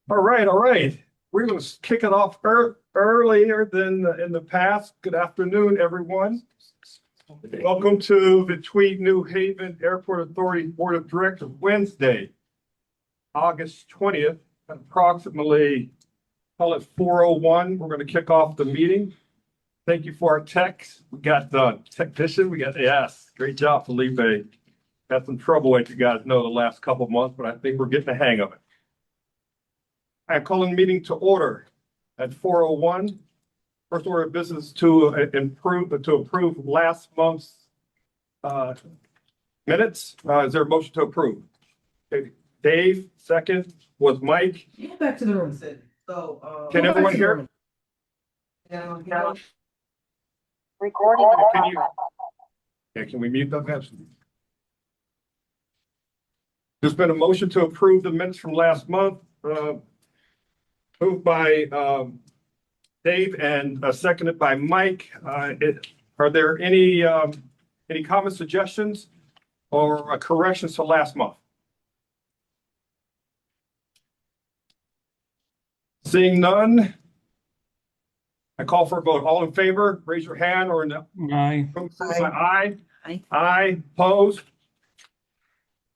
All right, all right. We're going to kick it off earlier than in the past. Good afternoon, everyone. Welcome to the Tweed New Haven Airport Authority Board of Directors, Wednesday, August 20th, at approximately, call it 4:01. We're going to kick off the meeting. Thank you for our techs. We got the technician. Yes, great job, Felipe. Had some trouble, as you guys know, the last couple of months, but I think we're getting the hang of it. I'm calling the meeting to order at 4:01. First order of business to approve last month's minutes. Is there a motion to approve? Okay. Dave, second, was Mike. Go back to the room. Can everyone hear? Recording. Can you? Yeah, can we mute those guys? There's been a motion to approve the minutes from last month. Moved by Dave and seconded by Mike. Are there any comments, suggestions, or corrections to last month? Seeing none, I call for a vote. All in favor, raise your hand or no. Aye. Aye. Aye. Aye. Opposed?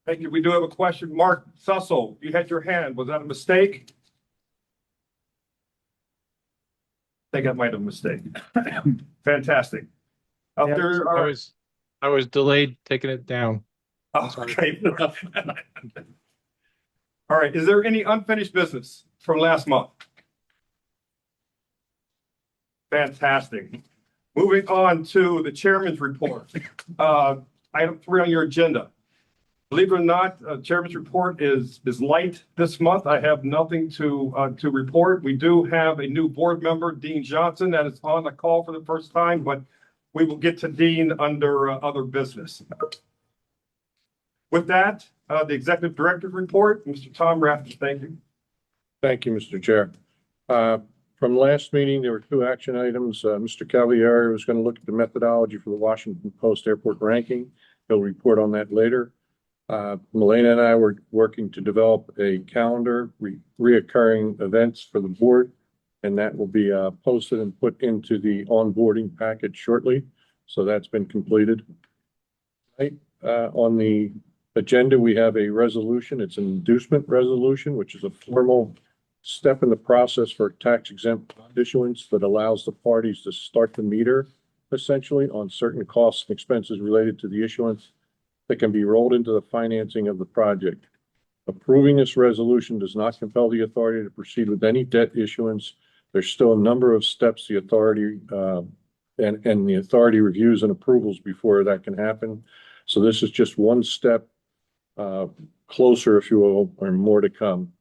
Thank you. We do have a question. Mark Sussel, you had your hand. Was that a mistake? I think I might have a mistake. Fantastic. Yeah, There are, I was delayed taking it down. okay. All right. Is there any unfinished business from last month? Fantastic. Moving on to the chairman's report. Item 3 on your agenda. Believe it or not, chairman's report is light this month. I have nothing to report. We do have a new board member, Dean Johnson, that is on the call for the first time, but we will get to Dean under other business. With that, the executive director's report, Mr. Tom Rafter, thank you. Thank you, Mr. Chair. From last meeting, there were 2 action items. Mr. Cavalieri was going to look at the methodology for the Washington Post Airport ranking. He'll report on that later. Milena and I were working to develop a calendar, reoccurring events for the board, and that will be posted and put into the onboarding package shortly. So that's been completed. Right. On the agenda, we have a resolution. It's an inducement resolution, which is a formal step in the process for tax exempt bond issuance that allows the parties to start the meter essentially on certain costs and expenses related to the issuance that can be rolled into the financing of the project. Approving this resolution does not compel the authority to proceed with any debt issuance. There's still a number of steps the authority and the authority reviews and approvals before that can happen. So this is just one step closer, if you will, or more to come.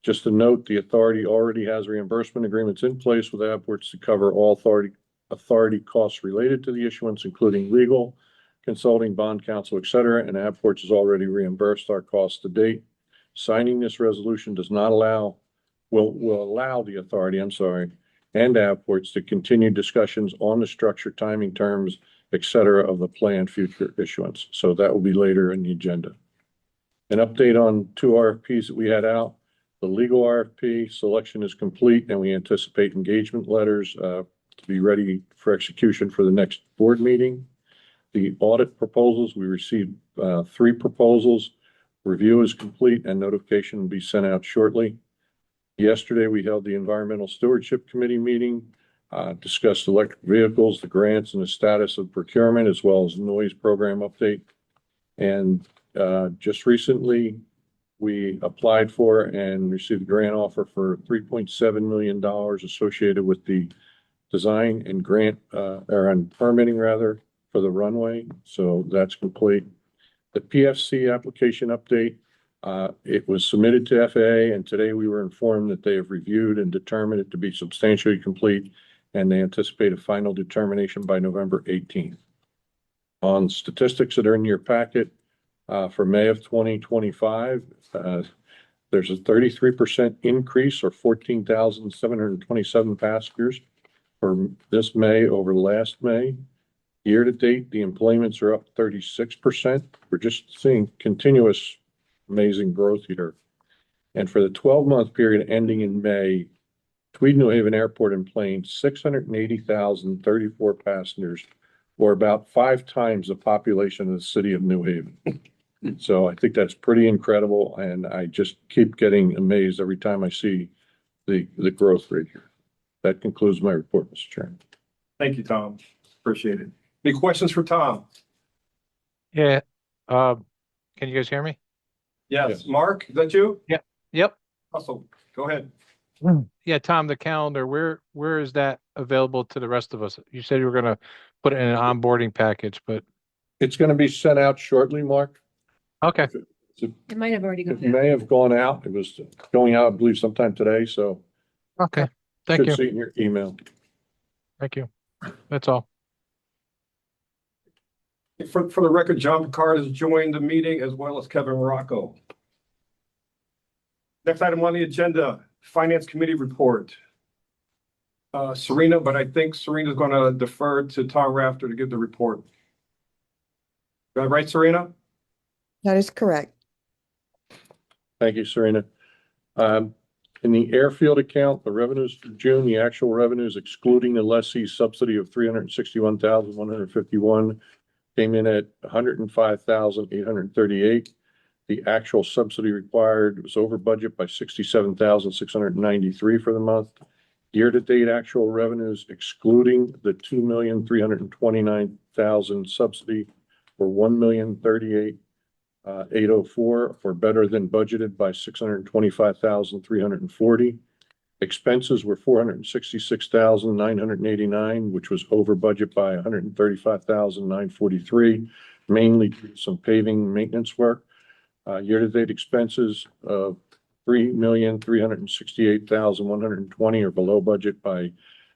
Just to note, the authority already has reimbursement agreements in place with Avports to cover all authority costs related to the issuance, including legal, consulting, bond counsel, et cetera, and Avports has already reimbursed our costs to date. Signing this resolution will allow the authority, and Avports to continue discussions on the structure, timing, terms, et cetera, of the planned future issuance. So that will be later in the agenda. An update on 2 RFPs that we had out. The legal RFP selection is complete, and we anticipate engagement letters to be ready for execution for the next board meeting. The audit proposals, we received 3 proposals. Review is complete and notification will be sent out shortly. Yesterday, we held the Environmental Stewardship Committee meeting, discussed electric vehicles, the grants and the status of procurement, as well as noise program update. And just recently, we applied for and received a grant offer for $3.7 million associated with the design and grant, or on permitting rather, for the runway. So that's complete. The PFC application update, it was submitted to FAA, and today we were informed that they have reviewed and determined it to be substantially complete, and they anticipate a final determination by November 18th. On statistics that are in your packet, for May of 2025, there's a 33% increase, or 14,727 passengers for this May over last May. Year to date, the employments are up 36%. We're just seeing continuous amazing growth here. And for the 12-month period ending in May, Tweed New Haven Airport enplaned 680,034 passengers, or about 5 times the population of the city of New Haven. So I think that's pretty incredible, and I just keep getting amazed every time I see the growth rate here. That concludes my report, Mr. Chairman. Thank you, Tom. Appreciate it. Any questions for Tom? Yeah. Can you guys hear me? Yes, Yes. Mark, is that you? Yep. Russell, go ahead. Yeah, Tom, the calendar, where is that available to the rest of us? You said you were gonna put it in an onboarding package, but It's going to be sent out shortly, Mark. okay. It might have already It gone out. may have gone out. It was going out, I believe, sometime today, so Okay. Thank you. should see it in your email. Thank you. That's all. For the record, John Picard has joined the meeting as well as Kevin Rocco. Next item on the agenda, Finance Committee report. Serena, but I think Serena's going to defer to Tom Rafter to give the report. Is that right, Serena? That is correct. Thank you, Serena. In the airfield account, the revenues for June, the actual revenues excluding the lessee subsidy of 361,151 came in at 105,838. The actual subsidy required was over budget by 67,693 for the month. Year-to-date actual revenues excluding the 2,329,000 subsidy were 1,038,804, or better than budgeted by 625,340. Expenses were 466,989, which was over budget by 135,943, mainly due to some paving maintenance work. Year-to-date expenses of 3,368,120 are below budget by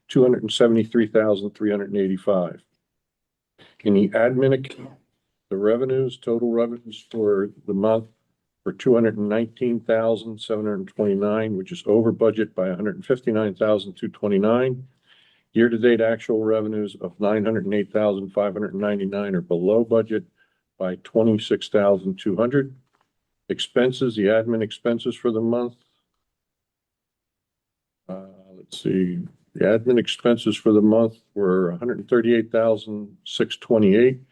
273,385. In the admin account, the revenues, total revenues for the month were 219,729, which is over budget by 159,229. Year-to-date actual revenues of 908,599 are below budget by 26,200. Expenses, the admin expenses for the month. Let's see, the admin expenses for the month were 138,628.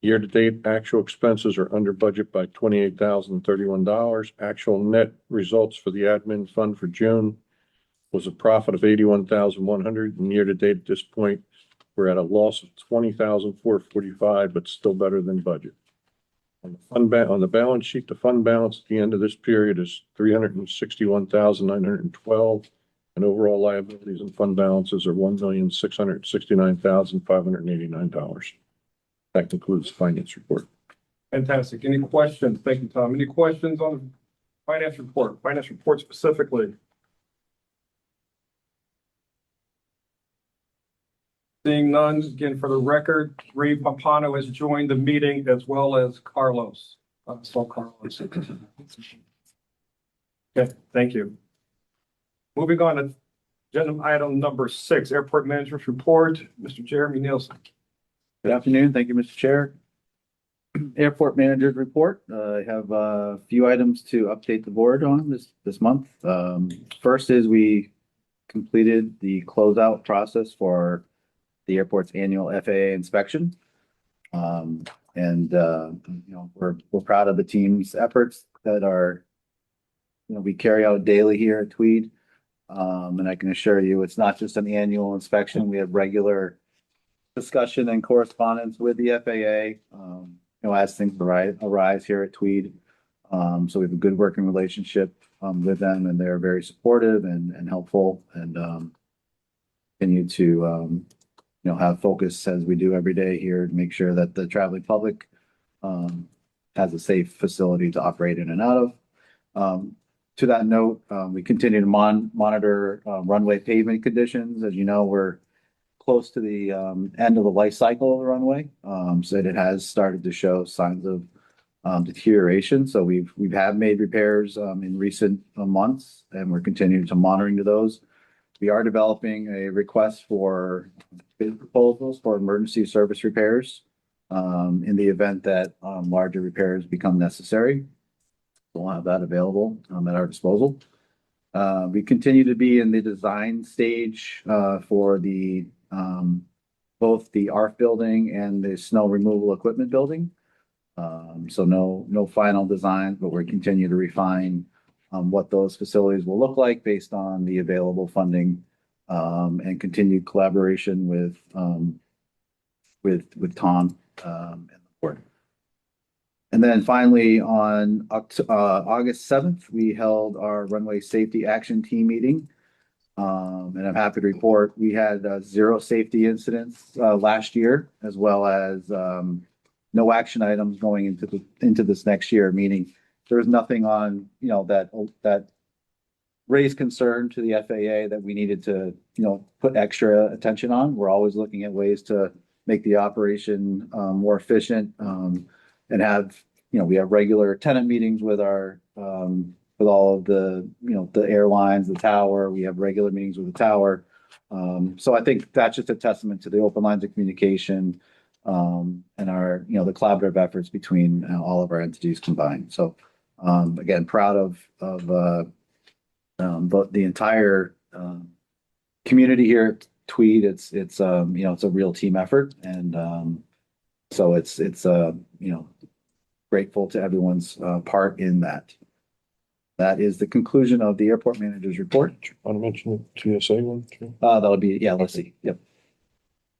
Year-to-date actual expenses are under budget by $28,031. Actual net results for the admin fund for June was a profit of 81,100, and year-to-date at this point, we're at a loss of 20,445, but still better than budget. On the balance sheet, the fund balance at the end of this period is 361,912, and overall liabilities and fund balances are $1,669,589. That concludes the finance report. Fantastic. Any questions? Thank you, Tom. Any questions on the finance report? Finance report specifically? Seeing none, again, for the record, Ray Pampano has joined the meeting as well as Carlos. Carlos. Okay, thank you. Moving on to agenda item number 6, Airport Manager's Report. Mr. Jeremy Nielsen. Good afternoon. Thank you, Mr. Chair. Airport Manager's Report. I have a few items to update the board on this month. First is we completed the closeout process for the airport's annual FAA inspection. We're proud of the team's efforts that are, we carry out daily here at Tweed. And I can assure you, it's not just an annual inspection. We have regular discussion and correspondence with the FAA, as things arise here at Tweed. So we have a good working relationship with them, and they're very supportive and helpful, and continue to have focus as we do every day here to make sure that the traveling public has a safe facility to operate in and out of. To that note, we continue to monitor runway pavement conditions. As you know, we're close to the end of the life cycle of the runway, so that it has started to show signs of deterioration. So we've made repairs in recent months, and we're continuing to monitoring to those. We are developing a request for bid proposals for emergency service repairs in the event that larger repairs become necessary. We'll have that available at our disposal. We continue to be in the design stage for the both the ARF building and the snow removal equipment building. So no final designs, but we continue to refine what those facilities will look like based on the available funding and continued collaboration with Tom and the board. And then finally, on August 7th, we held our runway safety action team meeting. And I'm happy to report we had 0 safety incidents last year, as well as no action items going into this next year, meaning there's nothing on, that raised concern to the FAA that we needed to, put extra attention on. We're always looking at ways to make the operation more efficient and have, we have regular tenant meetings with our with all of the, the airlines, the tower. We have regular meetings with the tower. So I think that's just a testament to the open lines of communication and our, the collaborative efforts between all of our entities combined. So again, proud of both the entire community here at Tweed. It's it's a real team effort, and so it's grateful to everyone's part in that. That is the conclusion of the airport manager's report. Want to mention the TSA one too? That'll be, let's see. Yep.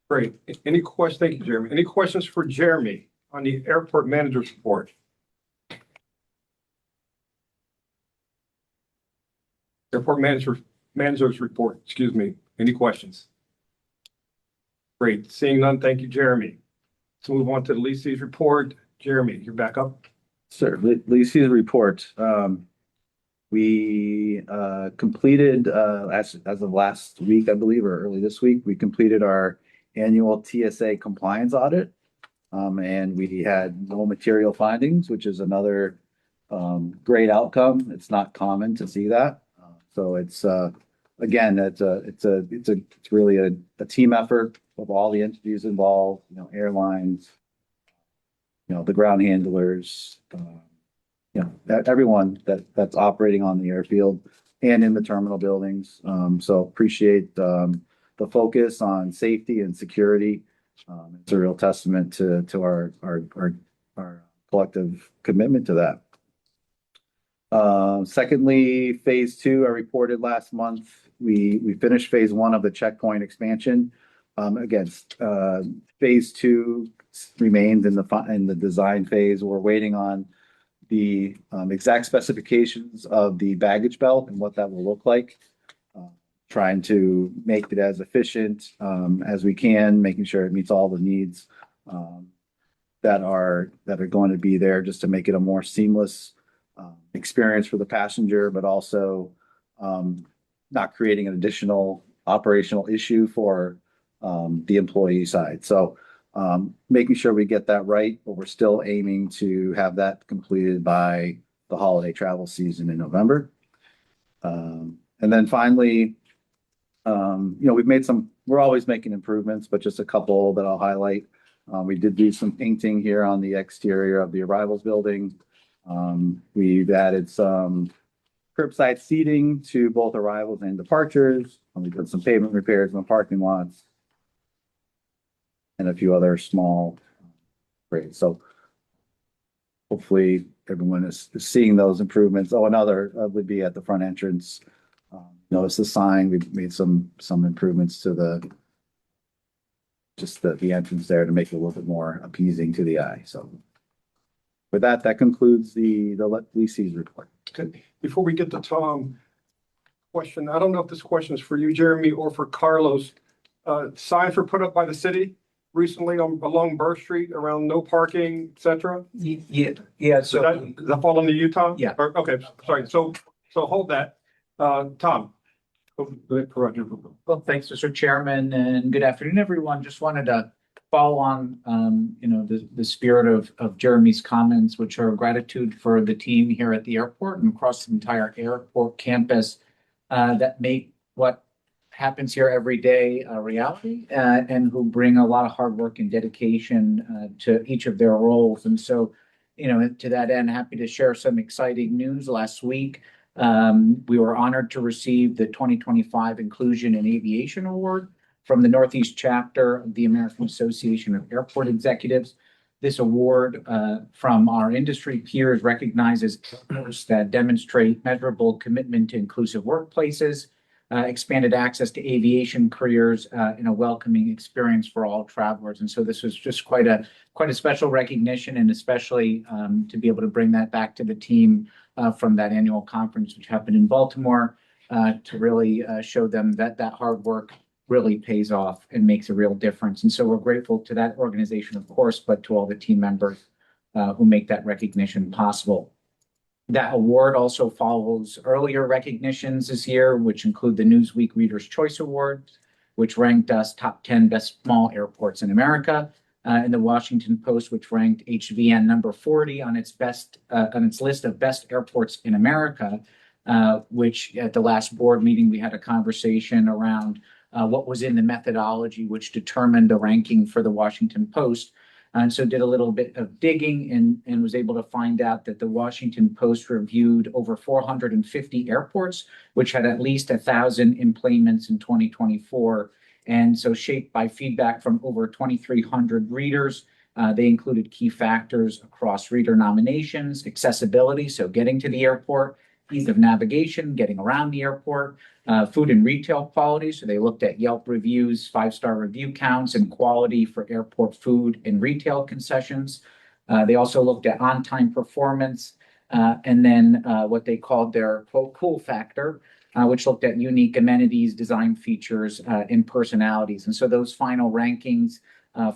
Great. Any questions? Thank you, Jeremy. Any questions for Jeremy on the airport manager's report? Airport manager's report, excuse me. Any questions? Great. Seeing none, thank you, Jeremy. So move on to the leases report. Jeremy, you're back up. Sir, Lisi's report. We completed as of last week, I believe, or early this week, we completed our annual TSA compliance audit. And we had no material findings, which is another great outcome. It's not common to see that. So it's again, it's really a team effort of all the entities involved, airlines, the ground handlers, everyone that's operating on the airfield and in the terminal buildings. So appreciate the focus on safety and security. It's a real testament to our collective commitment to that. Secondly, phase 2, I reported last month, we finished phase 1 of the checkpoint expansion. Again, phase 2 remains in the design phase. We're waiting on the exact specifications of the baggage belt and what that will look like. Trying to make it as efficient as we can, making sure it meets all the needs that are going to be there, just to make it a more seamless experience for the passenger, but also not creating an additional operational issue for the employee side. So making sure we get that right, but we're still aiming to have that completed by the holiday travel season in November. And then finally, we're always making improvements, but just a couple that I'll highlight. We did do some painting here on the exterior of the arrivals building. We've added some curbside seating to both arrivals and departures. We've done some pavement repairs in the parking lots and a few other small grades. So hopefully everyone is seeing those improvements. Oh, another would be at the front entrance. Notice the sign. We've made some improvements to the entrance there to make it a little bit more appeasing to the eye. So with that concludes the leases report. Okay. Before we get to Tom, question, I don't know if this question is for you, Jeremy, or for Carlos. Signs were put up by the city recently along Burr Street around no parking, et cetera. Yeah, Does so, that fall under you, Tom? Yeah. Okay, sorry. So hold that. Tom. Go ahead, Roger. well, thanks, Mr. Chairman, and good afternoon, everyone. Just wanted to follow on, the spirit of Jeremy's comments, which are gratitude for the team here at the airport and across the entire airport campus that make what happens here every day a reality, and who bring a lot of hard work and dedication to each of their roles. And so, to that end, happy to share some exciting news. Last week, we were honored to receive the 2025 Inclusion in Aviation Award from the Northeast chapter of the American Association of Airport Executives. This award from our industry peers recognizes airports that demonstrate measurable commitment to inclusive workplaces, expanded access to aviation careers, and a welcoming experience for all travelers. And so this was just quite a special recognition, and especially to be able to bring that back to the team from that annual conference, which happened in Baltimore, to really show them that hard work really pays off and makes a real difference. And so we're grateful to that organization, of course, but to all the team members who make that recognition possible. That award also follows earlier recognitions this year, which include the Newsweek Reader's Choice Award, which ranked us top 10 best small airports in America, and the Washington Post, which ranked HVN number 40 on its list of best airports in America, which at the last board meeting, we had a conversation around what was in the methodology which determined the ranking for the Washington Post. And so did a little bit of digging and was able to find out that the Washington Post reviewed over 450 airports, which had at least 1,000 enplanements in 2024. And so shaped by feedback from over 2,300 readers, they included key factors across reader nominations, accessibility, so getting to the airport, ease of navigation, getting around the airport, food and retail quality. So they looked at Yelp reviews, 5-star review counts, and quality for airport food and retail concessions. They also looked at on-time performance, and then what they called their cool factor, which looked at unique amenities, design features, and personalities. And so those final rankings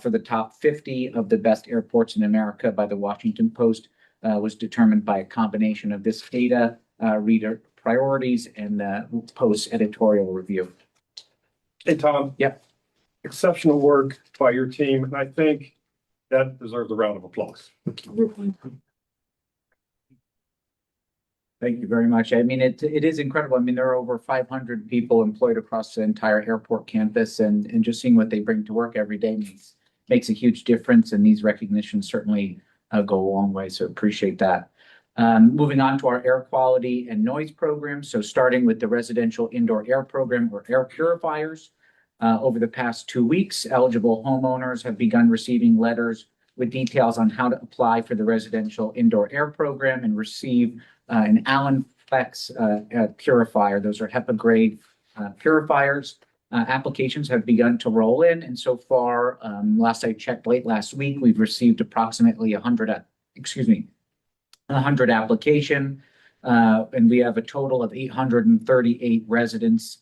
for the top 50 of the best airports in America by the Washington Post was determined by a combination of this data, reader priorities, and the Post editorial review. Hey, Tom. Yep. Exceptional work by your team, and I think that deserves a round of applause. Thank you very much. I mean, it is incredible. I mean, there are over 500 people employed across the entire airport campus, and just seeing what they bring to work every day makes a huge difference. And these recognitions certainly go a long way. So appreciate that. Moving on to our air quality and noise program. So starting with the residential indoor air program or air purifiers. Over the past 2 weeks, eligible homeowners have begun receiving letters with details on how to apply for the residential indoor air program and receive an Allen Flex purifier. Those are HEPA grade purifiers. Applications have begun to roll in, and so far, last I checked late last week, we've received approximately 100 application, and we have a total of 838 residents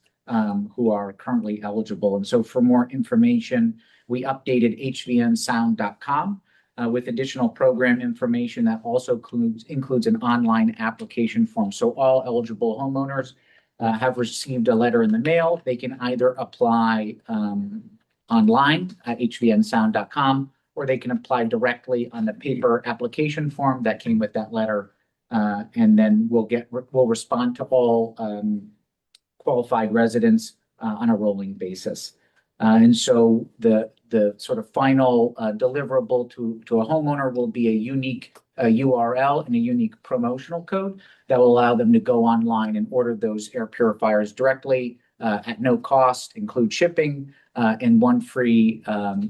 who are currently eligible. And so for more information, we updated hvnsound.com with additional program information that also includes an online application form. So all eligible homeowners have received a letter in the mail. They can either apply online at hvnsound.com, or they can apply directly on the paper application form that came with that letter. And then we'll respond to all qualified residents on a rolling basis. And so the sort of final deliverable to a homeowner will be a unique URL and a unique promotional code that will allow them to go online and order those air purifiers directly at no cost, include shipping, and one free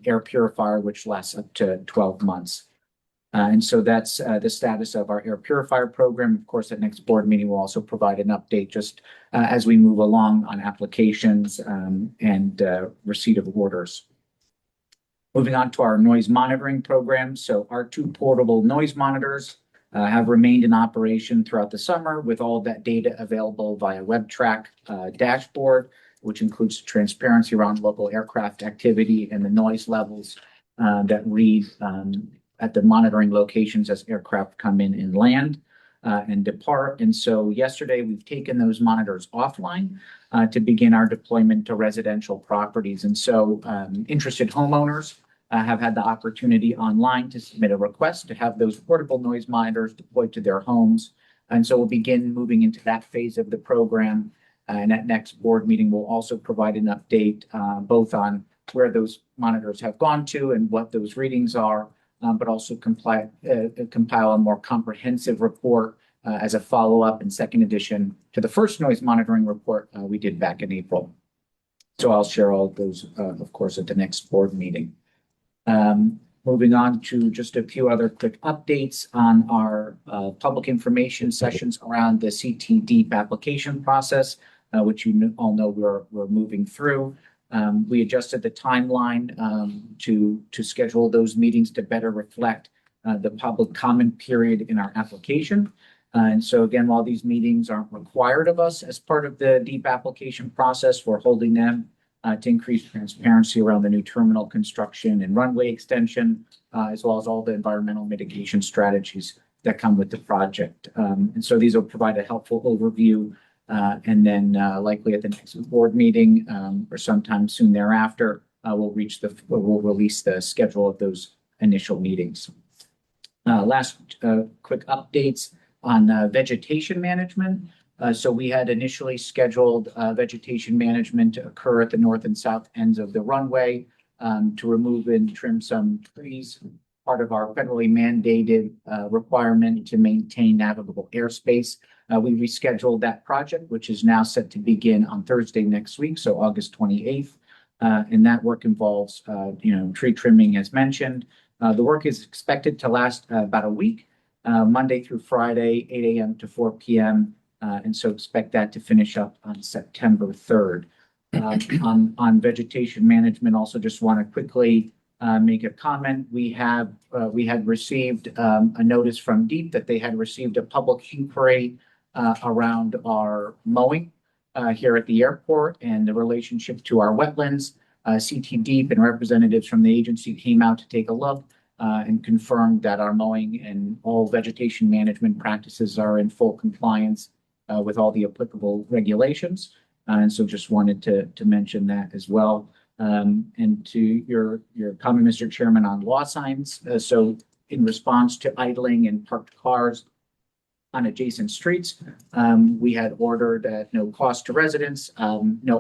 air purifier, which lasts up to 12 months. And so that's the status of our air purifier program. Of course, at next board meeting, we'll also provide an update just as we move along on applications and receipt of orders. Moving on to our noise monitoring program. So our 2 portable noise monitors have remained in operation throughout the summer with all of that data available via WebTrack dashboard, which includes transparency around local aircraft activity and the noise levels that read at the monitoring locations as aircraft come in and land and depart. And so yesterday, we've taken those monitors offline to begin our deployment to residential properties. And so interested homeowners have had the opportunity online to submit a request to have those portable noise monitors deployed to their homes. And so we'll begin moving into that phase of the program. And at next board meeting, we'll also provide an update both on where those monitors have gone to and what those readings are, but also compile a more comprehensive report as a follow-up and second edition to the first noise monitoring report we did back in April. So I'll share all of those, of course, at the next board meeting. Moving on to just a few other quick updates on our public information sessions around the CT Deep application process, which you all know we're moving through. We adjusted the timeline to schedule those meetings to better reflect the public comment period in our application. And so again, while these meetings aren't required of us as part of the Deep application process, we're holding them to increase transparency around the new terminal construction and runway extension, as well as all the environmental mitigation strategies that come with the project. And so these will provide a helpful overview. And then likely at the next board meeting or sometime soon thereafter, we'll release the schedule of those initial meetings. Last quick updates on vegetation management. So we had initially scheduled vegetation management to occur at the north and south ends of the runway to remove and trim some trees, part of our federally mandated requirement to maintain navigable airspace. We rescheduled that project, which is now set to begin on Thursday next week, so August 28th. And that work involves, tree trimming as mentioned. The work is expected to last about a week, Monday through Friday, 8 a.m. to 4 p.m. And so expect that to finish up on September 3rd. On vegetation management, also just want to quickly make a comment. We had received a notice from DEEP that they had received a public inquiry around our mowing here at the airport and the relationship to our wetlands. CT DEEP and representatives from the agency came out to take a look and confirmed that our mowing and all vegetation management practices are in full compliance with all the applicable regulations. And so just wanted to mention that as well. And to your comment, Mr. Chairman, on law signs. So in response to idling and parked cars on adjacent streets, we had ordered at no cost to residents, no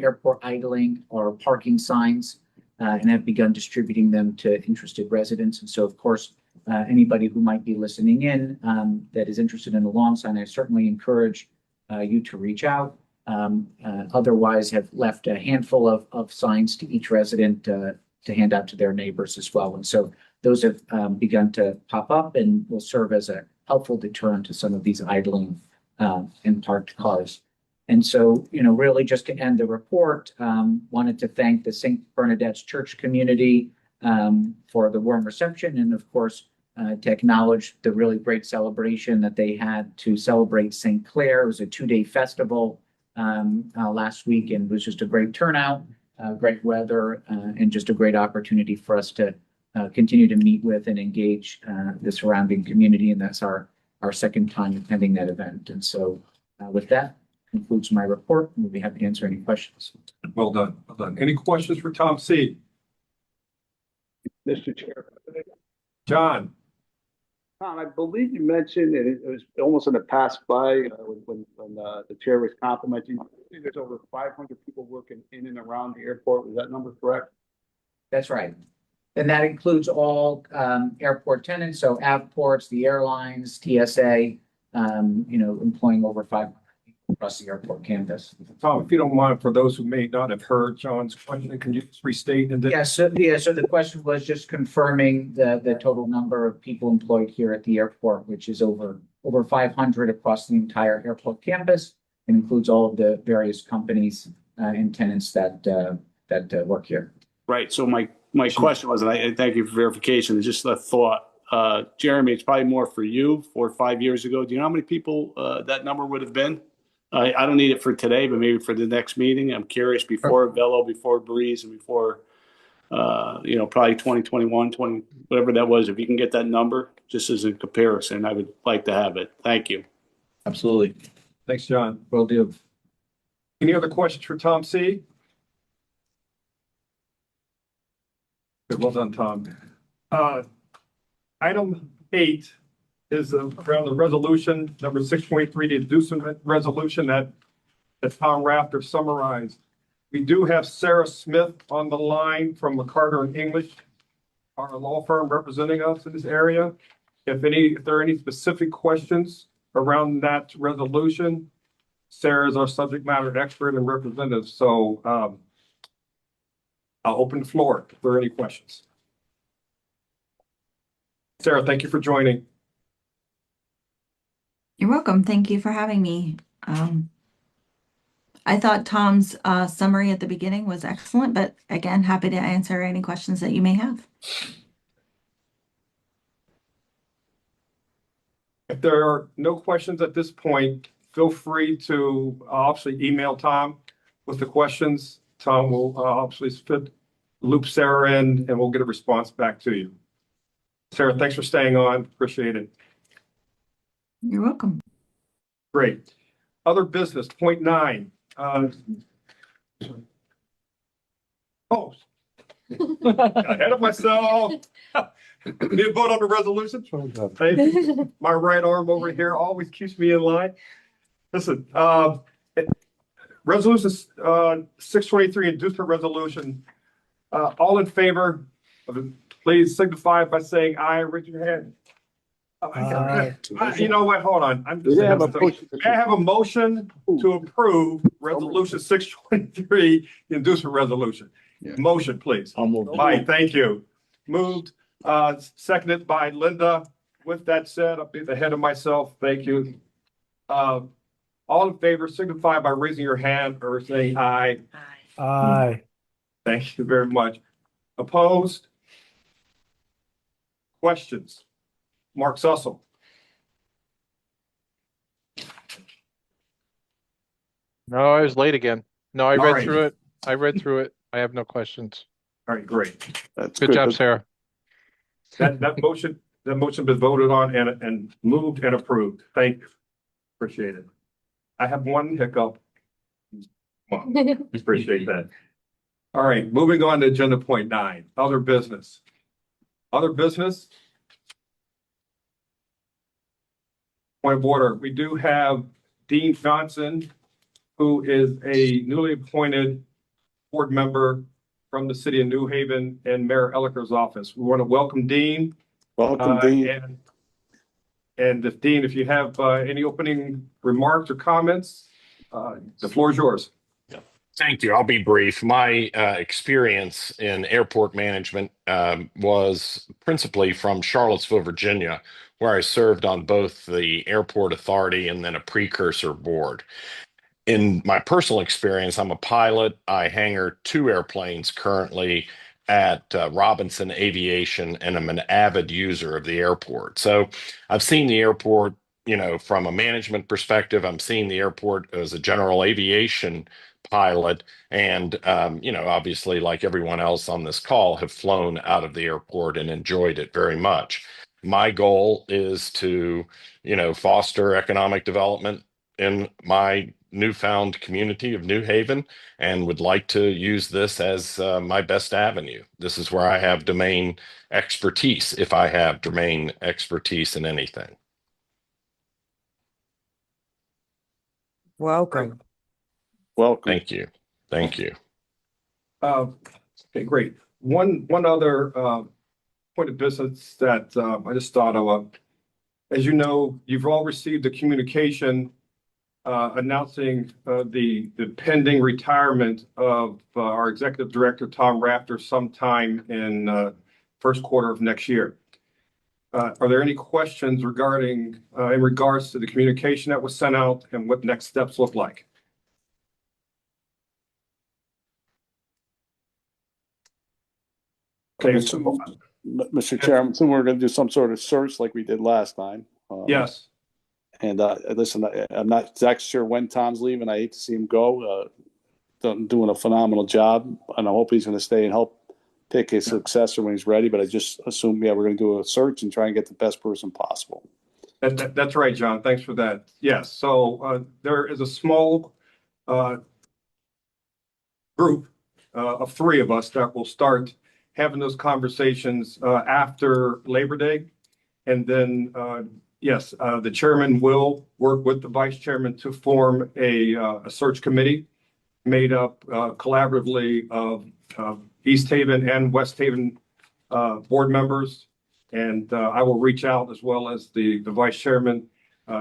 airport idling or parking signs, and have begun distributing them to interested residents. And so, of course, anybody who might be listening in that is interested in a lawn sign, I certainly encourage you to reach out. Otherwise, have left a handful of signs to each resident to hand out to their neighbors as well. And so those have begun to pop up and will serve as a helpful deterrent to some of these idling and parked cars. And so, really just to end the report, wanted to thank the St. Bernadette's Church community for the warm reception, and of course, to acknowledge the really great celebration that they had to celebrate St. Clair. It was a 2-day festival last week, and it was just a great turnout, great weather, and just a great opportunity for us to continue to meet with and engage the surrounding community. And that's our second time attending that event. And so with that concludes my report. We'll be happy to answer any questions. Well done. Well done. Any questions for Tom C? Mr. Chair. John? Tom, I believe you mentioned, and it was almost in the past by when the chair was complimenting, I think there's over 500 people working in and around the airport. Was that number correct? That's right. And that includes all airport tenants, so Avports, the airlines, TSA, employing over 500 people across the airport campus. Tom, if you don't mind, for those who may not have heard John's question, can you just restate? And then So the question was just confirming the total number of people employed here at the airport, which is over 500 across the entire airport campus. It includes all of the various companies and tenants that work here. Right. So my question was, and I thank you for verification, it's just a thought. Jeremy, it's probably more for you 4 or 5 years ago. Do you know how many people that number would have been? I don't need it for today, but maybe for the next meeting. I'm curious before Velo, before Breeze, and before, probably 2021, whatever that was. If you can get that number, just as a comparison, I would like to have it. Thank you. Absolutely. thanks, John. Will do. Any other questions for Tom C? Good, well done, Tom. Item 8 is around the resolution number 6.3, the inducement resolution that Tom Rafter summarized. We do have Sarah Smith on the line from McCarter and English, our law firm representing us in this area. If there are any specific questions around that resolution, Sarah is our subject matter expert and representative, so I'll open the floor if there are any questions. Sarah, thank you for joining. You're welcome. Thank you for having me. I thought Tom's summary at the beginning was excellent, but again, happy to answer any questions that you may have. If there are no questions at this point, feel free to obviously email Tom with the questions. Tom will obviously loop Sarah in and we'll get a response back to you. Sarah, thanks for staying on. Appreciate it. You're welcome. Great. Other business, point 9. Oh. Ahead of myself. Need a vote on the resolution? Thank you. My right arm over here always keeps me in line. Listen, resolution 623, inducement resolution. All in favor of it, please signify by saying aye. Raise your hand. You know what? Hold on. May I have a motion to approve resolution 623, the inducement resolution? Yeah. Motion, please. I'll move. Mike, thank you. Moved, seconded by Linda. With that said, I'll be ahead of myself. Thank you. All in favor, signify by raising your hand or saying aye. Aye. Thank you very much. Opposed? Questions? Mark Sussel. No, I was late again. No, I All read right. through it. I read through it. I have no questions. All right, great. That's Good job, Sarah. That motion been voted on and moved and approved. Thank you. Appreciate it. I have one hiccup. Well, appreciate that. All right, moving on to agenda point 9, other business. Other business? Point of order, we do have Dean Johnson, who is a newly appointed board member from the city of New Haven in Mayor Ellicker's office. We want to welcome Dean. Welcome, Dean. And if Dean, if you have any opening remarks or comments, the floor is yours. Thank you. I'll be brief. My experience in airport management was principally from Charlottesville, Virginia, where I served on both the airport authority and then a precursor board. In my personal experience, I'm a pilot. I hangar 2 airplanes currently at Robinson Aviation, and I'm an avid user of the airport. So I've seen the airport, from a management perspective. I'm seeing the airport as a general aviation pilot, and obviously, like everyone else on this call, have flown out of the airport and enjoyed it very much. My goal is to foster economic development in my newfound community of New Haven, and would like to use this as my best avenue. This is where I have domain expertise, if I have domain expertise in anything. Welcome. Welcome. Thank you. Thank you. Okay, great. One other point of business that I just thought of. As you know, you've all received a communication announcing the pending retirement of our executive director, Tom Rafter, sometime in first quarter of next year. Are there any questions regarding in regards to the communication that was sent out and what next steps look like? Okay, so, Mr. Chairman, so we're going to do some sort of search like we did last time. yes. And listen, I'm not exactly sure when Tom's leaving. I hate to see him go. Doing a phenomenal job, and I hope he's going to stay and help pick his successor when he's ready. But I just assume, we're going to do a search and try and get the best person possible. That's right, John. Thanks for that. Yes. So there is a small group of 3 of us that will start having those conversations after Labor Day. And then, yes, the chairman will work with the vice chairman to form a search committee made up collaboratively of East Haven and West Haven board members. And I will reach out as well as the vice chairman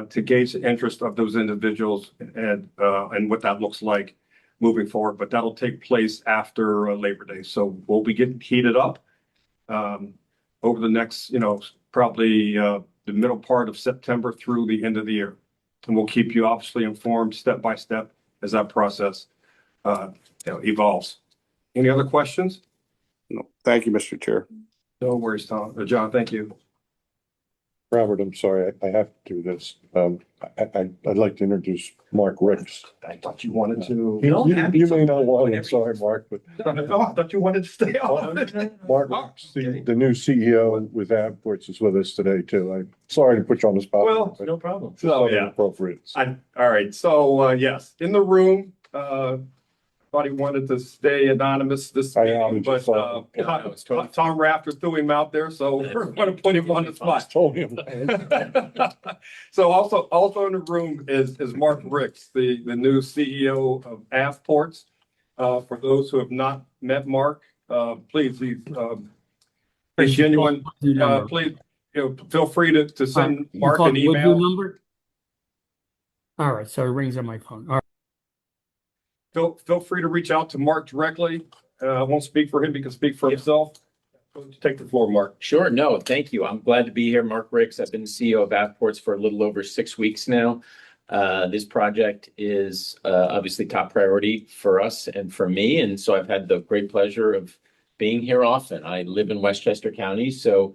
to gauge the interest of those individuals and what that looks like moving forward. But that'll take place after Labor Day. So we'll be getting heated up over the next, probably the middle part of September through the end of the year. And we'll keep you obviously informed step by step as that process evolves. Any other questions? No, thank you, Mr. Chair. No worries, Tom. John, thank you. Robert, I'm sorry, I have to do this. I'd like to introduce Mark Ricks. I thought you wanted to. You may not want, I'm sorry, Mark, but Oh, I thought you wanted to stay on. Mark Ricks, the new CEO with Avports is with us today too. I'm sorry to put you on the spot. Well, but no problem. it's So, yeah. Appropriate. All right. So, yes, in the room, thought he wanted to stay anonymous this I meeting, but just saw- Tom Rafter threw him out there, so we're going to put him on the I spot. told him. So also in the room is Mark Ricks, the new CEO of Avports. For those who have not met Mark, please, he's genuine. Please, feel free to send Mark an email. All right, so it rings on my phone. All right. Feel free to reach out to Mark directly. I won't speak for him. He can speak for himself. Take the floor, Mark. Sure. No, thank you. I'm glad to be here. Mark Ricks. I've been CEO of Avports for a little over 6 weeks now. This project is obviously top priority for us and for me. And so I've had the great pleasure of being here often. I live in Westchester County, so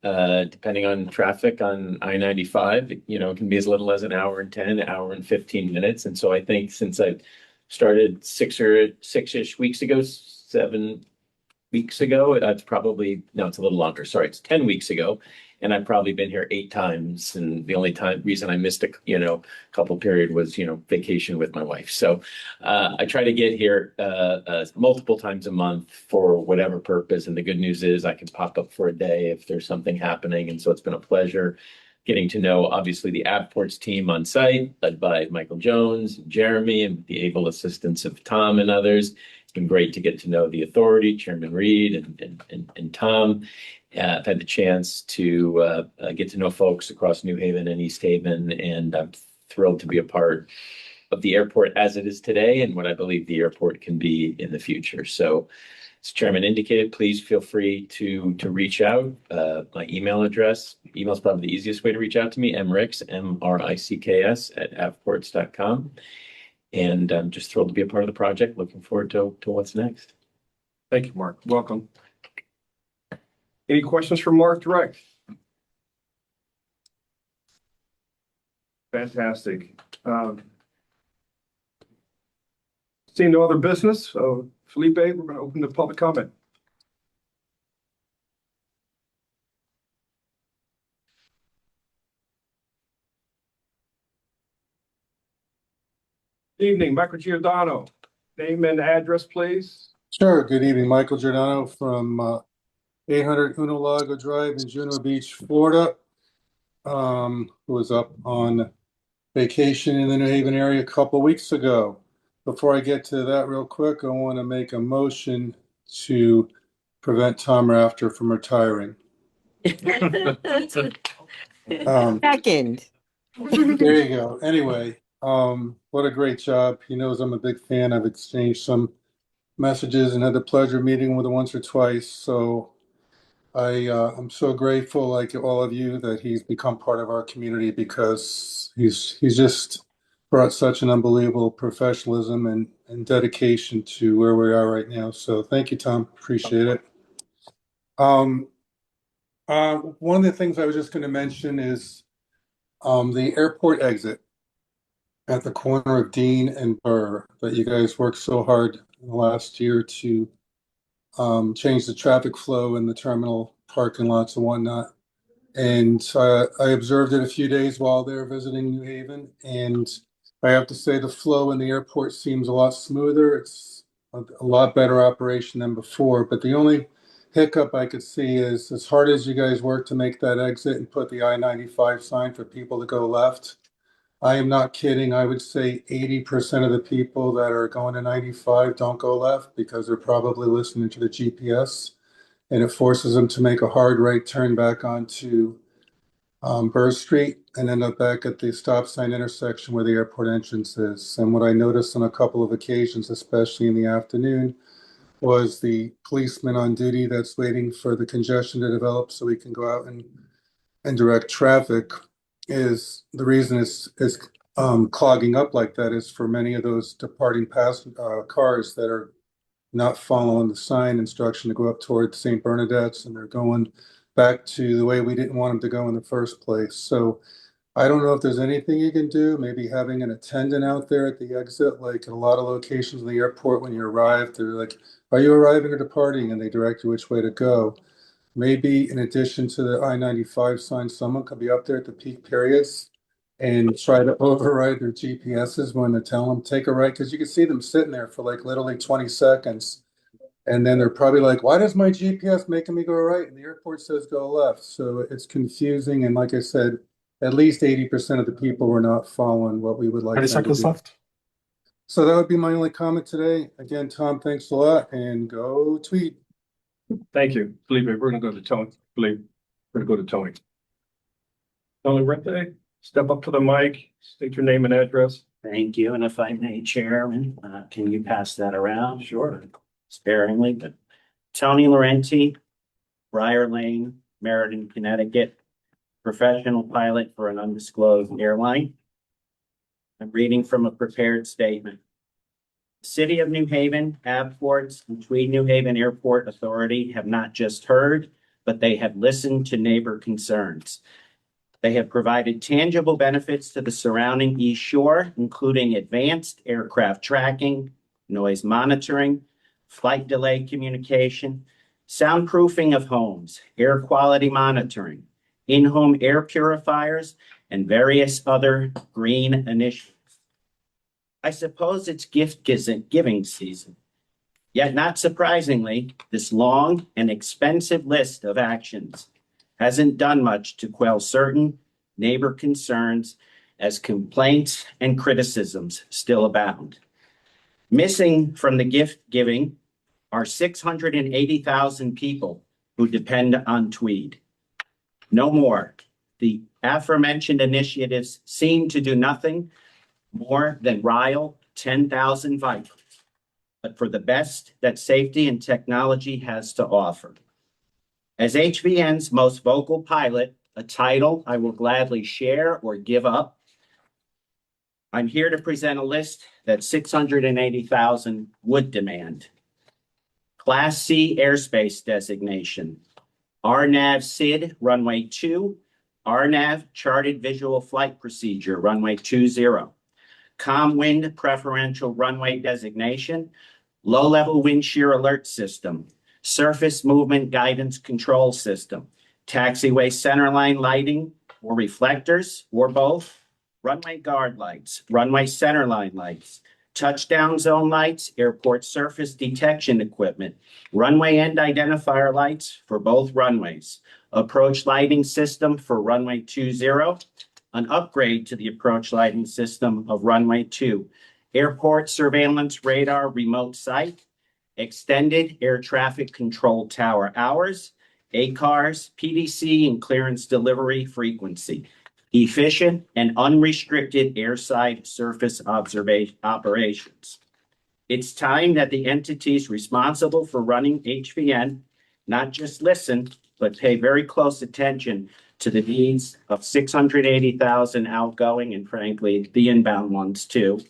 depending on traffic on I-95, it can be as little as an hour and 10, hour and 15 minutes. And so I think since I started six-ish weeks ago, 7 weeks ago, it's a little longer. Sorry, it's 10 weeks ago. And I've probably been here 8 times. And the only reason I missed a couple period was, vacation with my wife. So I try to get here multiple times a month for whatever purpose. And the good news is I can pop up for a day if there's something happening. And so it's been a pleasure getting to know, obviously, the Avports team on site, led by Michael Jones, and Jeremy, and the able assistance of Tom and others. It's been great to get to know the authority, Chairman Reed and Tom. I've had the chance to get to know folks across New Haven and East Haven, and I'm thrilled to be a part of the airport as it is today and what I believe the airport can be in the future. So, as Chairman indicated, please feel free to reach out. My email address, email is probably the easiest way to reach out to me, mricks, M-R-I-C-K-S @avports.com. And I'm just thrilled to be a part of the project. Looking forward to what's next. Thank you, Mark. Welcome. Any questions for Mark direct? Fantastic. Seeing no other business, so Felipe, we're going to open the public comment. Evening, Michael Giordano. Name and address, please. Sure. Good evening, Michael Giordano from 800 Uno Lago Drive in Juno Beach, Florida. Who was up on vacation in the New Haven area a couple weeks ago. Before I get to that real quick, I want to make a motion to prevent Tom Rafter from retiring. Second. There you go. Anyway, what a great job. He knows I'm a big fan. I've exchanged some messages and had the pleasure of meeting with him once or twice. So I'm so grateful, like all of you, that he's become part of our community because he's just brought such an unbelievable professionalism and dedication to where we are right now. So thank you, Tom. Appreciate it. One of the things I was just going to mention is the airport exit at the corner of Dean and Burr that you guys worked so hard in the last year to change the traffic flow in the terminal parking lots and whatnot. And I observed it a few days while they were visiting New Haven. And I have to say the flow in the airport seems a lot smoother. It's a lot better operation than before. But the only hiccup I could see is, as hard as you guys work to make that exit and put the I-95 sign for people to go left, I am not kidding. I would say 80% of the people that are going to 95 don't go left because they're probably listening to the GPS and it forces them to make a hard right turn back onto Burr Street and end up back at the stop sign intersection where the airport entrance is. And what I noticed on a couple of occasions, especially in the afternoon, was the policeman on duty that's waiting for the congestion to develop so we can go out and direct traffic. Is the reason is clogging up like that is for many of those departing cars that are not following the sign instruction to go up toward St. Bernadette's, and they're going back to the way we didn't want them to go in the first place. So I don't know if there's anything you can do, maybe having an attendant out there at the exit, like at a lot of locations in the airport when you arrive, they're like, are you arriving or departing? And they direct you which way to go. Maybe in addition to the I-95 sign, someone could be up there at the peak periods and try to override their GPSs when they tell them take a right, because you can see them sitting there for like literally 20 seconds. And then they're probably like, why does my GPS making me go right? And the airport says go left. So it's confusing. And like I said, at least 80% of the people were not following what we would like. 30 them to seconds do. left. So that would be my only comment today. Again, Tom, thanks a lot, and go Tweed. Thank you. Felipe, we're gonna go to Tony. Felipe, we're gonna go to Tony. Tony Rente, step up to the mic, state your name and address. Thank you. And if I may, Chairman, can you pass that around? Sure. Sparingly, but Tony Laurenti, Briar Lane, Meriden, Connecticut, professional pilot for an undisclosed airline. I'm reading from a prepared statement. The City of New Haven, Avports, and Tweed New Haven Airport Authority have not just heard, but they have listened to neighbor concerns. They have provided tangible benefits to the surrounding East Shore, including advanced aircraft tracking, noise monitoring, flight delay communication, soundproofing of homes, air quality monitoring, in-home air purifiers, and various other green initiatives. I suppose it's gift-giving season. Yet not surprisingly, this long and expensive list of actions hasn't done much to quell certain neighbor concerns as complaints and criticisms still abound. Missing from the gift giving are 680,000 people who depend on Tweed. No more. The aforementioned initiatives seem to do nothing more than rile 10,000 vipers, but for the best that safety and technology has to offer. As HVN's most vocal pilot, a title I will gladly share or give up, I'm here to present a list that 680,000 would demand. Class C airspace designation, RNAV SID runway 2, RNAV charted visual flight procedure runway 20, ComWind preferential runway designation, low-level wind shear alert system, surface movement guidance control system, taxiway centerline lighting or reflectors or both, runway guard lights, runway centerline lights, touchdown zone lights, airport surface detection equipment, runway end identifier lights for both runways, approach lighting system for runway 20, an upgrade to the approach lighting system of runway 2, airport surveillance radar remote site, extended air traffic control tower hours, ACARS, PDC, and clearance delivery frequency, efficient and unrestricted airside surface observation operations. It's time that the entities responsible for running HVN not just listen, but pay very close attention to the needs of 680,000 outgoing and frankly, the inbound ones too.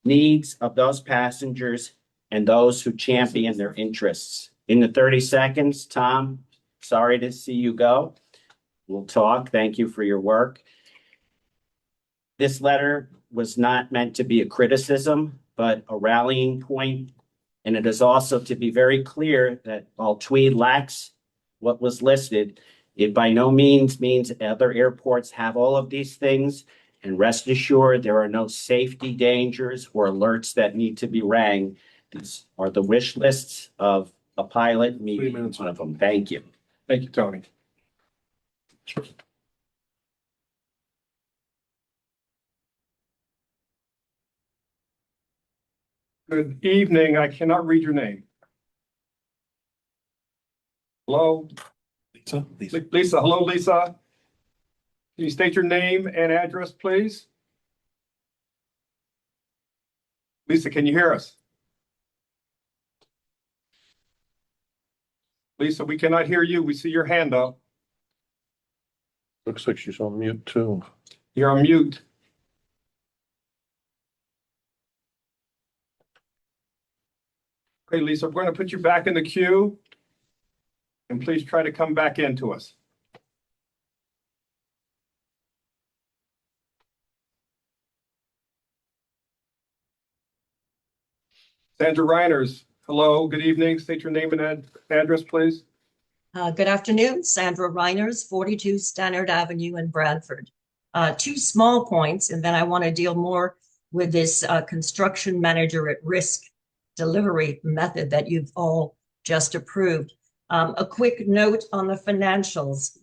Needs of those passengers and those who champion their interests. In the 30 seconds, Tom, sorry to see you go. We'll talk. Thank you for your work. This letter was not meant to be a criticism, but a rallying point. And it is also to be very clear that while Tweed lacks what was listed, it by no means other airports have all of these things. And rest assured, there are no safety dangers or alerts that need to be rang. These are the wish lists of a pilot, me being one of them. Thank you. Thank you, Tony. Good evening. I cannot read your name. Hello, Lisa? Lisa, hello, Lisa. Can you state your name and address, please? Lisa, can you hear us? Lisa, we cannot hear you. We see your hand up. Looks like she's on mute too. You're on mute. Okay, Lisa, we're going to put you back in the queue. And please try to come back into us. Sandra Reiners, hello, good evening. State your name and address, please. Good afternoon, Sandra Reiners, 42 Stannard Avenue in Bradford. Two small points, and then I want to deal more with this construction manager at risk delivery method that you've all just approved. A quick note on the financials.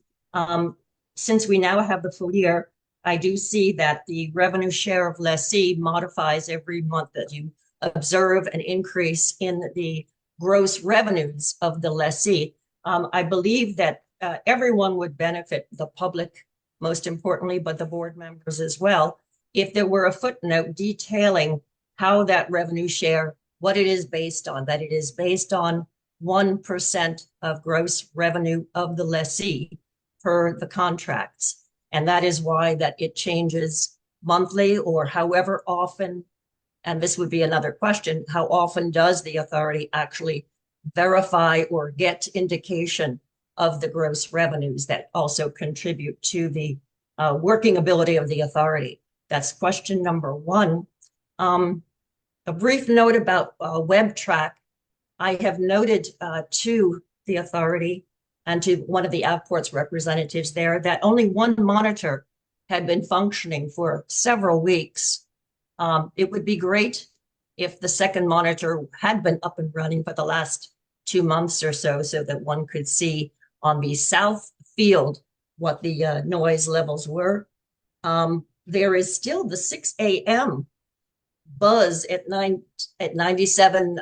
Since we now have the full year, I do see that the revenue share of lessee modifies every month that you observe an increase in the gross revenues of the lessee. I believe that everyone would benefit, the public most importantly, but the board members as well, if there were a footnote detailing how that revenue share, what it is based on, that it is based on 1% of gross revenue of the lessee per the contracts. And that is why that it changes monthly or however often, and this would be another question, how often does the authority actually verify or get indication of the gross revenues that also contribute to the working ability of the authority? That's question number one. A brief note about WebTrack. I have noted to the authority and to one of the Avport's representatives there that only one monitor had been functioning for several weeks. It would be great if the second monitor had been up and running for the last 2 months or so, so that one could see on the south field what the noise levels were. There is still the 6 a.m. buzz at 97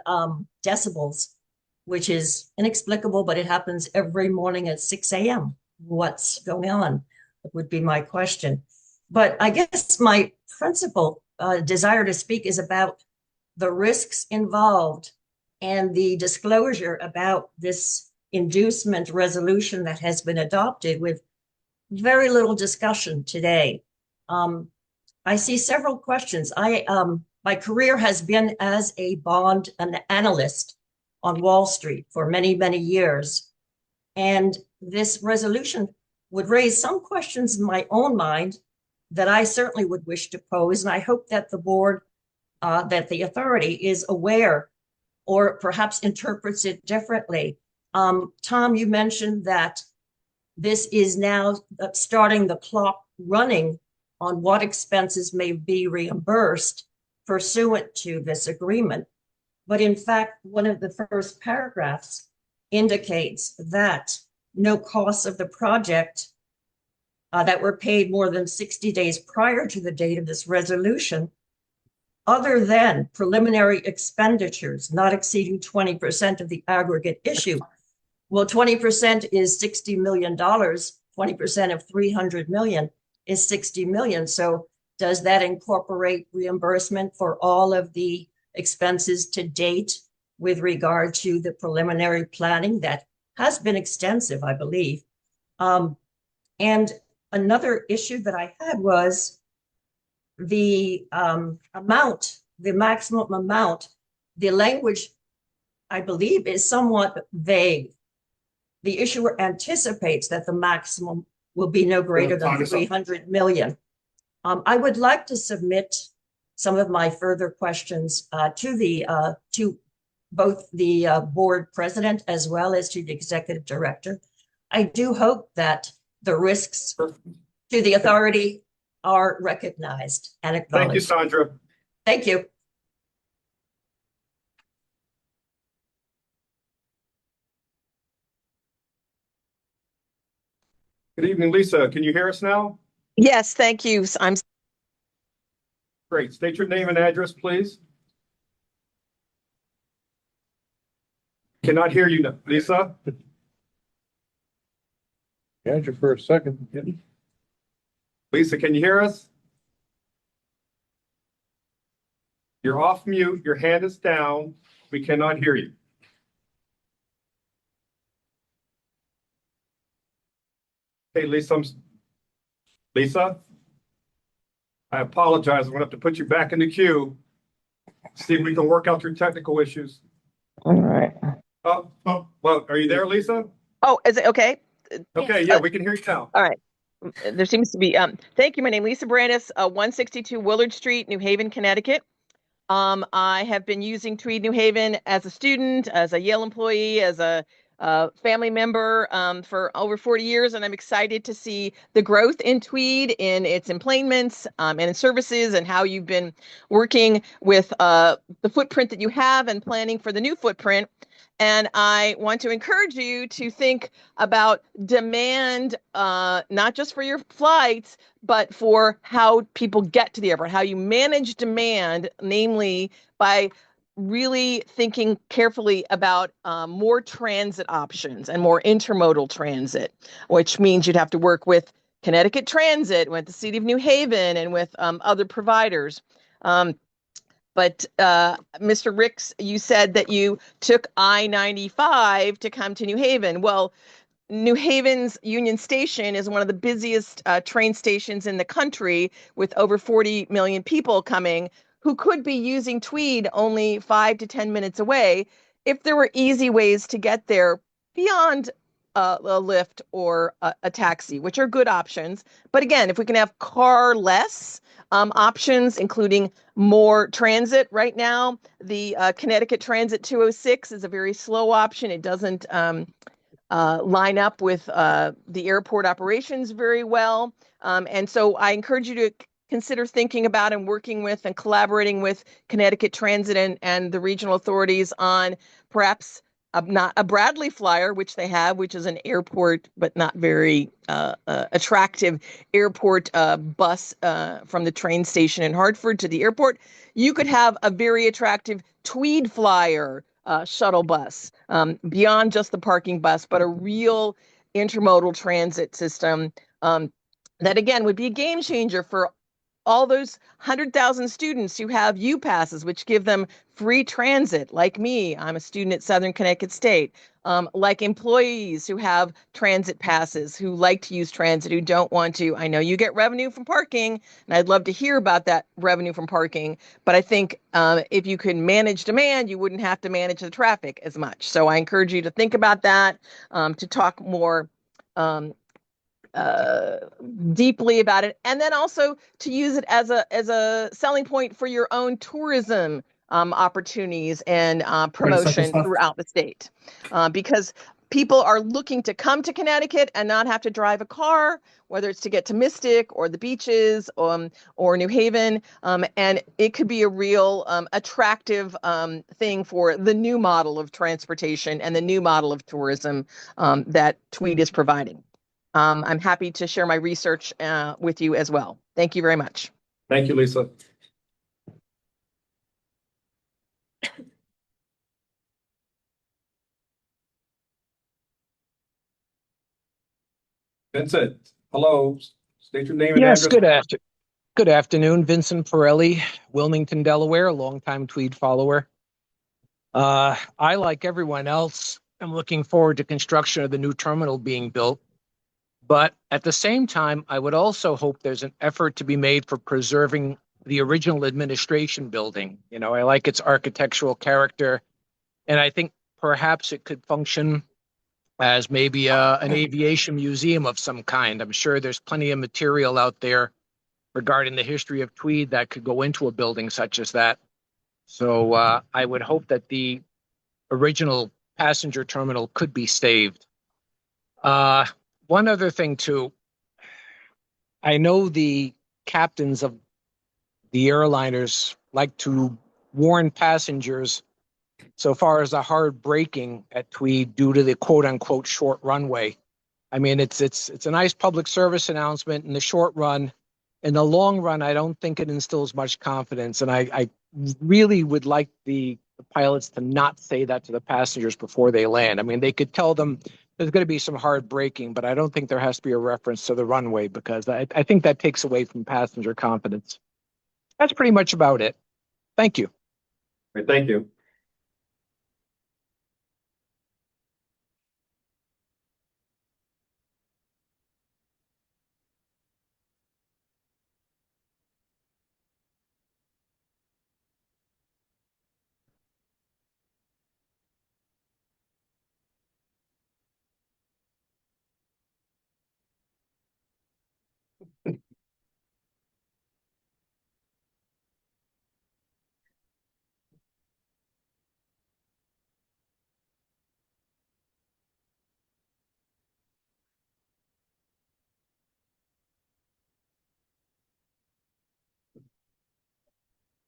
decibels, which is inexplicable, but it happens every morning at 6 a.m. What's going on? Would be my question. But I guess my principal desire to speak is about the risks involved and the disclosure about this inducement resolution that has been adopted with very little discussion today. I see several questions. My career has been as a bond analyst on Wall Street for many, many years. And this resolution would raise some questions in my own mind that I certainly would wish to pose. And I hope that the board, that the authority is aware or perhaps interprets it differently. Tom, you mentioned that this is now starting the clock running on what expenses may be reimbursed pursuant to this agreement. But in fact, one of the first paragraphs indicates that no costs of the project that were paid more than 60 days prior to the date of this resolution, other than preliminary expenditures not exceeding 20% of the aggregate issue. Well, 20% is $60 million. 20% of 300 million is 60 million. So does that incorporate reimbursement for all of the expenses to date with regard to the preliminary planning that has been extensive, I believe? And another issue that I had was the amount, the maximum amount. The language, I believe, is somewhat vague. The issuer anticipates that the maximum will be no greater than 300 million. I would like to submit some of my further questions to both the board president as well as to the executive director. I do hope that the risks to the authority are recognized and acknowledged. Thank you, Sandra. Thank you. Good evening, Lisa. Can you hear us now? Yes, thank you. I'm Great. State your name and address, please. Cannot hear you, Lisa. Had you for a second. Lisa, can you hear us? You're off mute. Your hand is down. We cannot hear you. Hey, Lisa. Lisa? I apologize. I'm gonna have to put you back in the queue. See if we can work out your technical issues. All right. Well, are you there, Lisa? Oh, is it okay? Okay, yeah, we can hear you now. All right. There seems to be, thank you. My name is Lisa Brandis, 162 Willard Street, New Haven, Connecticut. I have been using Tweed New Haven as a student, as a Yale employee, as a family member for over 40 years, and I'm excited to see the growth in Tweed, in its employments and in services, and how you've been working with the footprint that you have and planning for the new footprint. And I want to encourage you to think about demand, not just for your flights, but for how people get to the airport, how you manage demand, namely by really thinking carefully about more transit options and more intermodal transit, which means you'd have to work with Connecticut Transit, with the City of New Haven, and with other providers. But Mr. Ricks, you said that you took I-95 to come to New Haven. Well, New Haven's Union Station is one of the busiest train stations in the country, with over 40 million people coming who could be using Tweed only 5 to 10 minutes away if there were easy ways to get there beyond a Lyft or a taxi, which are good options. But again, if we can have car-less options, including more transit. Right now, the Connecticut Transit 206 is a very slow option. It doesn't line up with the airport operations very well. And so I encourage you to consider thinking about and working with and collaborating with Connecticut Transit and the regional authorities on perhaps not a Bradley Flyer, which they have, which is an airport but not very attractive airport bus from the train station in Hartford to the airport. You could have a very attractive Tweed Flyer shuttle bus, beyond just the parking bus, but a real intermodal transit system that, again, would be a game changer for all those 100,000 students who have U passes, which give them free transit, like me. I'm a student at Southern Connecticut State. Like employees who have transit passes, who like to use transit, who don't want to. I know you get revenue from parking, and I'd love to hear about that revenue from parking. But I think if you can manage demand, you wouldn't have to manage the traffic as much. So I encourage you to think about that, to talk more deeply about it, and then also to use it as a selling point for your own tourism opportunities and promotion throughout the state, because people are looking to come to Connecticut and not have to drive a car, whether it's to get to Mystic or the beaches or New Haven, and it could be a real attractive thing for the new model of transportation and the new model of tourism that Tweed is providing. I'm happy to share my research with you as well. Thank you very much. Thank you, Lisa. Vincent, hello. State your name and Yes, address. good afternoon. Vincent Pirelli, Wilmington, Delaware, longtime Tweed follower. I, like everyone else, am looking forward to construction of the new terminal being built. But at the same time, I would also hope there's an effort to be made for preserving the original administration building. You know, I like its architectural character, and I think perhaps it could function as maybe an aviation museum of some kind. I'm sure there's plenty of material out there regarding the history of Tweed that could go into a building such as that. So I would hope that the original passenger terminal could be saved. One other thing too, I know the captains of the airliners like to warn passengers so far as the hard braking at Tweed due to the quote unquote short runway. I mean, it's a nice public service announcement in the short run. In the long run, I don't think it instills much confidence. And I really would like the pilots to not say that to the passengers before they land. I mean, they could tell them there's going to be some hard braking, but I don't think there has to be a reference to the runway because I think that takes away from passenger confidence. That's pretty much about it. Thank you. Thank you.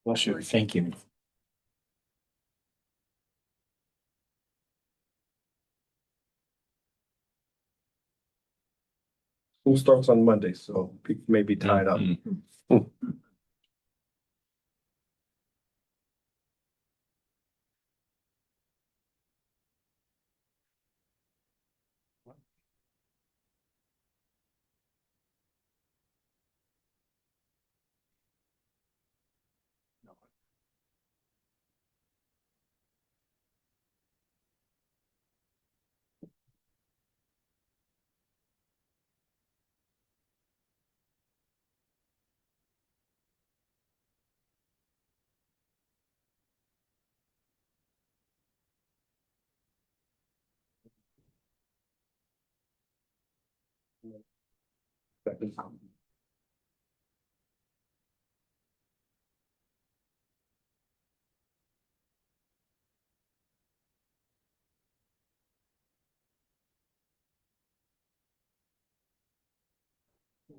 Bless you. Thank you. School starts on Monday, so people may be tied up.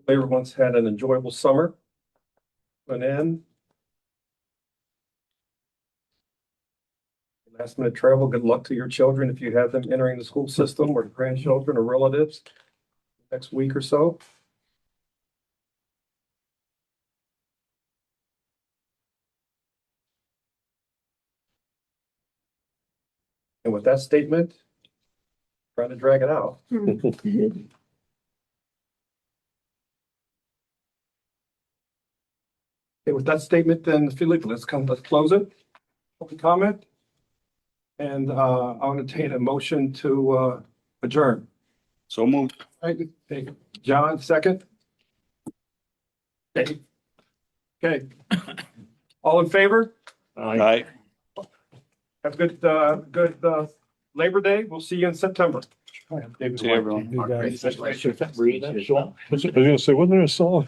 Everyone's had an enjoyable summer. An end. Last minute travel, good luck to your children if you have them entering the school system or grandchildren or relatives next week or so. And with that statement, trying to drag it out. Okay, with that statement, then Philip, let's close it. Open comment. And I'll entertain a motion to adjourn. So moved. Right, thank you. John, second. Dave. Okay. All in favor? Aye. Have a good Labor Day. We'll see you in September. See you, everyone. I was gonna say, wasn't there a song?